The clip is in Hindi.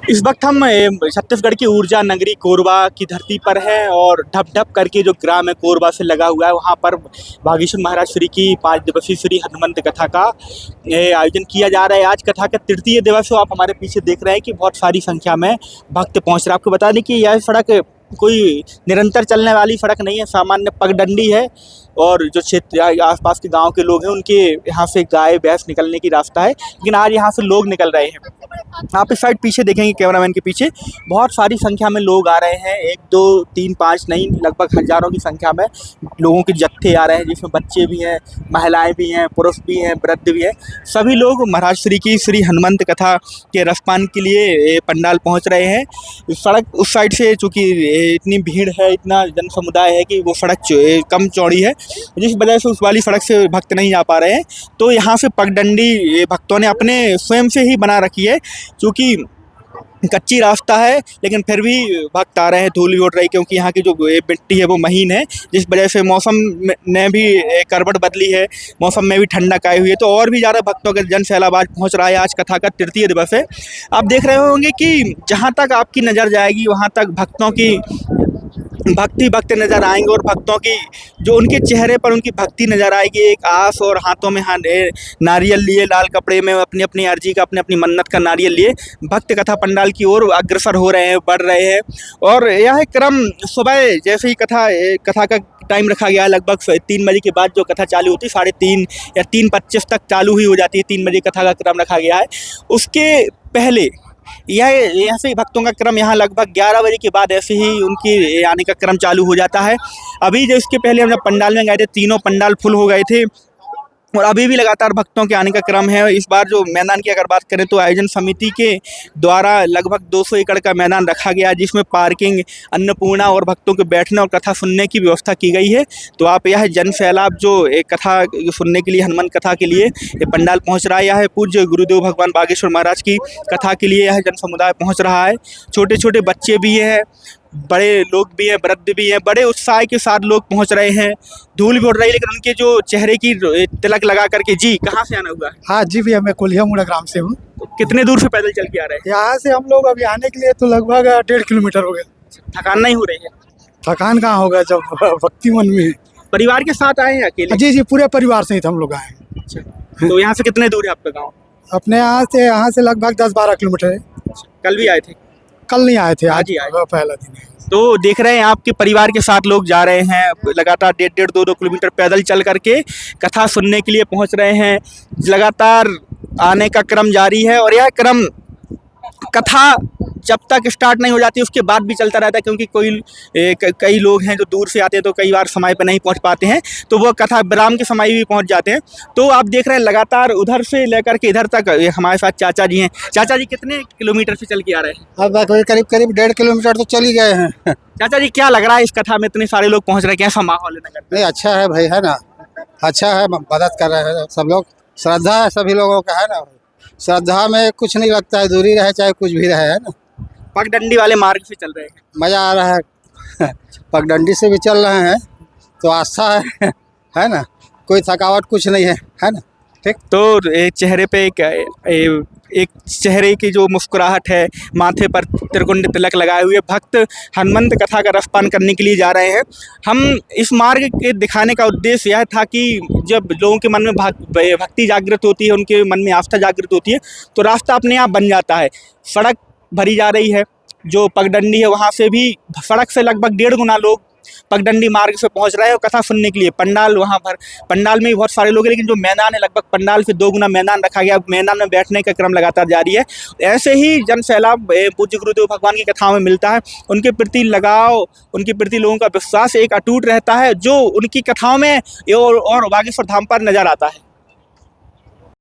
इस वक्त हम छत्तीसगढ़ की ऊर्जा नगरी कोरबा की धरती पर हैं और ढप ढप करके जो ग्राम है कोरबा से लगा हुआ है, वहाँ पर बागेश्वर महाराज श्री की 5 दिवसीय श्री हनुमंत कथा का आयोजन किया जा रहा है। आज कथा का तृतीय दिवस हो। आप हमारे पीछे देख रहे हैं कि बहुत सारी संख्या में भक्त पहुँच रहे हैं। आपको बता दें कि यह सड़क कोई निरंतर चलने वाली सड़क नहीं है, सामान्य पगडंडी है और जो क्षेत्र आसपास के गांव के लोग हैं उनके यहाँ से गाय भैंस निकलने की रास्ता है, लेकिन आज यहाँ से लोग निकल रहे हैं। आप इस साइड पीछे देखेंगे कैमरामैन के पीछे बहुत सारी संख्या में लोग आ रहे हैं। 1 2 3 5 नहीं, लगभग हजारों की संख्या में लोगों के जत्थे आ रहे हैं, जिसमें बच्चे भी हैं, महिलाएं भी हैं, पुरुष भी हैं, वृद्ध भी हैं। सभी लोग महाराज श्री की श्री हनुमंत कथा के रसपान के लिए पंडाल पहुँच रहे हैं। सड़क उस साइड से चूँकि इतनी भीड़ है, इतना जन समुदाय है कि वो सड़क कम चौड़ी है, जिस वजह से उस वाली सड़क से भक्त नहीं जा पा रहे हैं। तो यहाँ से पगडंडी भक्तों ने अपने स्वयं से ही बना रखी है, क्योंकि कच्ची रास्ता है, लेकिन फिर भी भक्त आ रहे हैं। धूल भी उड़ रही, क्योंकि यहाँ की जो मिट्टी है वो महीन है, जिस वजह से मौसम ने भी करवट बदली है, मौसम में भी ठंडक आई हुई है, तो और भी ज़्यादा भक्तों का जन सैलाब आज पहुँच रहा है। आज कथा का तृतीय दिवस है। आप देख रहे होंगे कि जहाँ तक आपकी नज़र जाएगी वहाँ तक भक्तों की भक्त नज़र आएंगे और भक्तों की जो उनके चेहरे पर उनकी भक्ति नज़र आएगी। एक आस और हाथों में नारियल लिए, लाल कपड़े में अपनी अपनी अर्जी का, अपनी अपनी मन्नत का नारियल लिए भक्त कथा पंडाल की ओर अग्रसर हो रहे हैं, बढ़ रहे हैं। और यह क्रम सुबह जैसे ही कथा का टाइम रखा गया है, लगभग 3 बजे के बाद जो कथा चालू होती है 3:30 या 3:25 तक चालू ही हो जाती है। 3 बजे कथा का क्रम रखा गया है। उसके पहले यह ऐसे ही भक्तों का क्रम यहाँ लगभग 11 बजे के बाद ऐसे ही उनकी आने का क्रम चालू हो जाता है। अभी जो इसके पहले हम जब पंडाल में गए थे, तीनों पंडाल फुल हो गए थे और अभी भी लगातार भक्तों के आने का क्रम है। इस बार जो मैदान की अगर बात करें तो आयोजन समिति के द्वारा लगभग 200 एकड़ का मैदान रखा गया, जिसमें पार्किंग, अन्नपूर्णा और भक्तों के बैठने और कथा सुनने की व्यवस्था की गई है। तो आप यह जन सैलाब जो एक कथा सुनने के लिए, हनुमंत कथा के लिए ये पंडाल पहुँच रहा है, यह पूज्य गुरुदेव भगवान बागेश्वर महाराज की कथा के लिए यह जन समुदाय पहुँच रहा है। छोटे छोटे बच्चे भी हैं, बड़े लोग भी हैं, वृद्ध भी हैं, बड़े उत्साह के साथ लोग पहुंच रहे हैं। धूल भी उड़ रही है, लेकिन उनके जो चेहरे की तिलक लगा करके। जी, कहाँ से आना हुआ है? हाँ जी भैया, मैं कोलिया मुड़ा ग्राम से हूँ। तो कितने दूर से पैदल चल के आ रहे हैं? यहाँ से हम लोग अभी आने के लिए तो लगभग 1.5 किलोमीटर हो गया। थकान नहीं हो रही है? थकान कहाँ होगा जब भक्ति मन में है। परिवार के साथ आए हैं अकेले? जी जी, पूरे परिवार सहित हम लोग आए हैं। अच्छा, तो यहाँ से कितने दूर है आपका गाँव? अपने यहाँ से लगभग 10-12 किलोमीटर है। कल भी आए थे? कल नहीं आए थे, आज ही आए। पहला दिन है। तो देख रहे हैं आपके परिवार के साथ लोग जा रहे हैं, लगातार 1.5 2 किलोमीटर पैदल चल करके कथा सुनने के लिए पहुंच रहे हैं। लगातार आने का क्रम जारी है और यह क्रम कथा जब तक स्टार्ट नहीं हो जाती उसके बाद भी चलता रहता है, क्योंकि कई लोग हैं जो दूर से आते हैं तो कई बार समय पर नहीं पहुंच पाते हैं, तो वो कथा विराम के समय भी पहुंच जाते हैं। तो आप देख रहे हैं लगातार उधर से लेकर के इधर तक हमारे साथ चाचा जी हैं। चाचा जी कितने किलोमीटर से चल के आ रहे हैं? अब करीब 1.5 किलोमीटर तो चल ही गए हैं। चाचा जी, क्या लग रहा है इस कथा में इतने सारे लोग पहुँच रहे हैं, कैसा माहौल है नगर? नहीं, अच्छा है भाई, है ना, अच्छा है, मदद कर रहे हैं सब लोग। श्रद्धा है सभी लोगों का, है ना। श्रद्धा में कुछ नहीं लगता है, दूरी रहे चाहे कुछ भी रहे, है ना। पगडंडी वाले मार्ग से चल रहे हैं, मज़ा आ रहा है। पगडंडी से भी चल रहे हैं तो आस्था है ना, कोई थकावट कुछ नहीं है ना। ठीक, तो चेहरे पे एक चेहरे की जो मुस्कुराहट है, माथे पर त्रिकुंड तिलक लगाए हुए भक्त हनुमंत कथा का रसपान करने के लिए जा रहे हैं। हम इस मार्ग के दिखाने का उद्देश्य यह था कि जब लोगों के मन में भक्ति जागृत होती है, उनके मन में आस्था जागृत होती है, तो रास्ता अपने आप बन जाता है। सड़क भरी जा रही है, जो पगडंडी है वहाँ से भी सड़क से लगभग 1.5 गुना लोग पगडंडी मार्ग से पहुंच रहे हैं और कथा सुनने के लिए। पंडाल पंडाल में भी बहुत सारे लोग हैं, लेकिन जो मैदान है लगभग पंडाल से 2 गुना मैदान रखा गया। मैदान में बैठने का क्रम लगातार जारी है। ऐसे ही जन सैलाब पूज्य गुरुदेव भगवान की कथाओं में मिलता है। उनके प्रति लगाव, उनके प्रति लोगों का विश्वास एक अटूट रहता है, जो उनकी कथाओं में और बागेश्वर धाम पर नजर आता है।